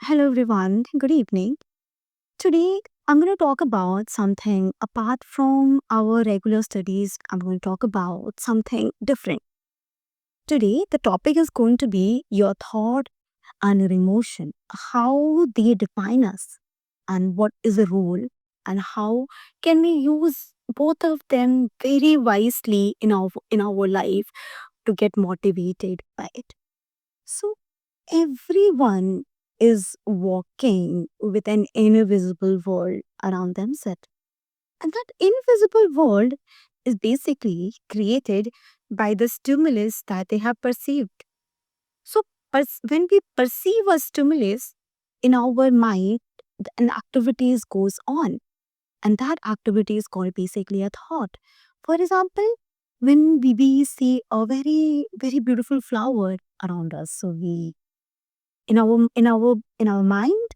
Hello everyone, good evening. Today I'm going to talk about something apart from our regular studies. I'm going to talk about something different. Today the topic is going to be your thought and your emotion, how they define us and what is the role and how can we use both of them very wisely in our life to get motivated by it. So everyone is walking with an invisible world around themselves. And that invisible world is basically created by the stimulus that they have perceived. So, when we perceive a stimulus in our mind, an activity goes on, and that activity is called basically a thought. For example, when we see a very beautiful flower around us, so we in our mind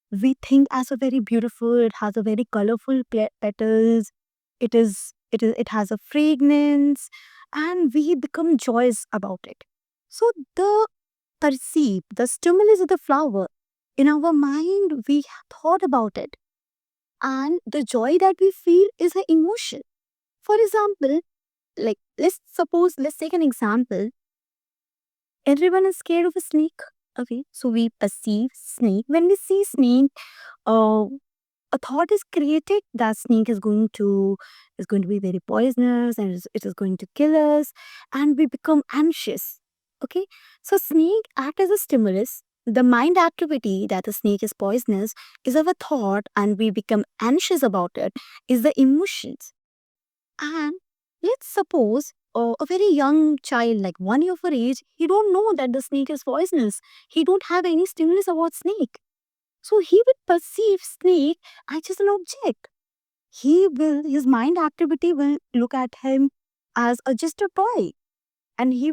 we think as a very beautiful, it has a very colorful petals, it has a fragrance, and we become joyous about it. So the stimulus of the flower, in our mind we thought about it, and the joy that we feel is an emotion. For example, like let's take an example. Everyone is scared of a snake. Okay, so we perceive snake. When we see snake, uh, a thought is created that snake is going to be very poisonous and it is going to kill us, and we become anxious. Okay, so snake act as a stimulus. The mind activity that the snake is poisonous is our thought, and we become anxious about it is the emotions. And let's suppose a very young child, like 1 year of age, he don't know that the snake is poisonous. He don't have any stimulus about snake. So he will perceive snake as just an object. His mind activity will look at him as just a toy. And he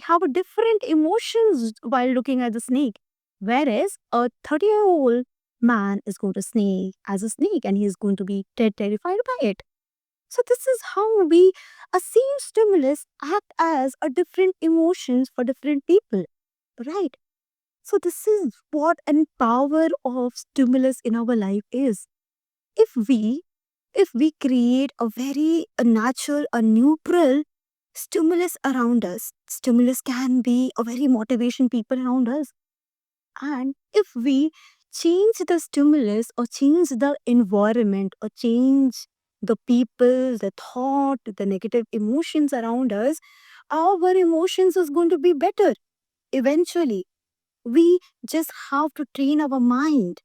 have a different emotions while looking at the snake. Whereas a 30-year-old man is going to snake as a snake, and he is going to be terrified by it. So this is how a same stimulus act as a different emotions for different people, right? So this is what an power of stimulus in our life is. If we if we create a natural, a neutral stimulus around us, stimulus can be a very motivation people around us. And if we change the stimulus or change the environment or change the people, the thought, the negative emotions around us, our emotions is going to be better eventually. We just have to train our mind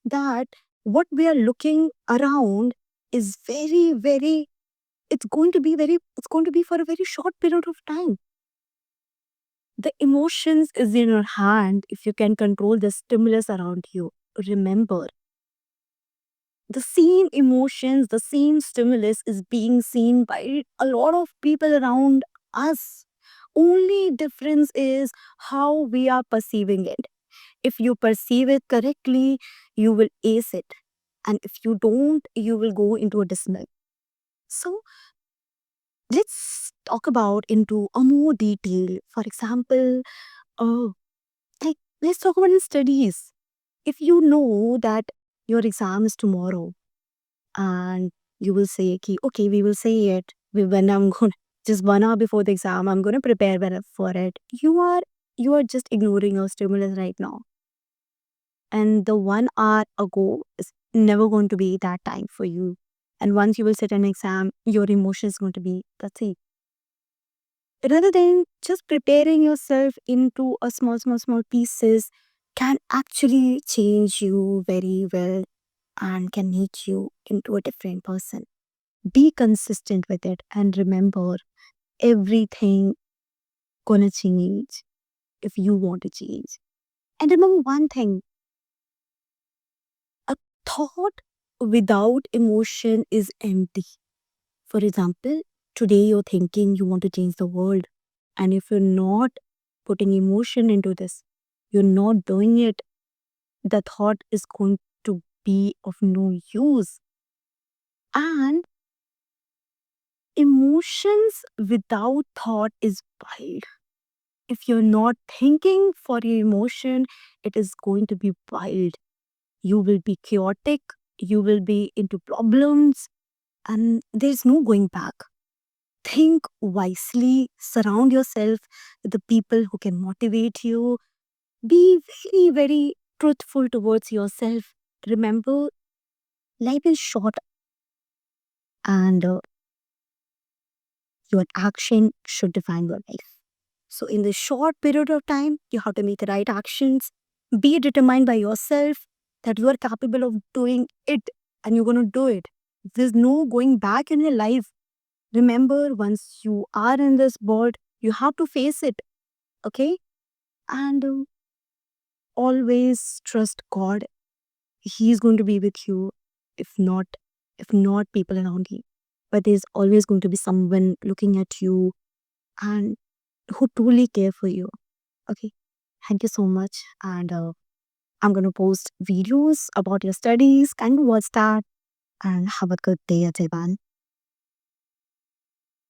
that what we are looking around is very, it's going to be for a very short period of time. The emotions is in your hand if you can control the stimulus around you. Remember, the same emotions, the same stimulus is being seen by a lot of people around us. Only difference is how we are perceiving it. If you perceive it correctly, you will ace it. And if you don't, you will go into a dismal. So let's talk about into a more detail. For example, uh, let's talk about in studies. If you know that your exam is tomorrow, and you will say, okay, we will say it. When I'm going just 1 hour before the exam, I'm going to prepare for it. You are just ignoring your stimulus right now, and the 1 hour ago is never going to be that time for you. And once you will sit an exam, your emotion is going to be that's it. Rather than just preparing yourself into a small pieces, can actually change you very well and can make you into a different person. Be consistent with it and remember, everything gonna change if you want to change. And remember one thing, a thought without emotion is empty. For example, today you're thinking you want to change the world, and if you're not putting emotion into this, you're not doing it, the thought is going to be of no use. And emotions without thought is wild. If you're not thinking for your emotion, it is going to be wild. You will be chaotic, you will be into problems, and there's no going back. Think wisely, surround yourself with the people who can motivate you. Be very, very truthful towards yourself. Remember, life is short, and your action should define your life. So, in this short period of time, you have to make the right actions. Be determined by yourself that you are capable of doing it and you're going to do it. There's no going back in your life. Remember, once you are in this board, you have to face it, okay? And always trust God. He's going to be with you, if not, if not people around you. But there's always going to be someone looking at you and who truly care for you. Okay. Thank you so much. And I'm going to post videos about your studies. Kind of watch that and have a good day, everyone.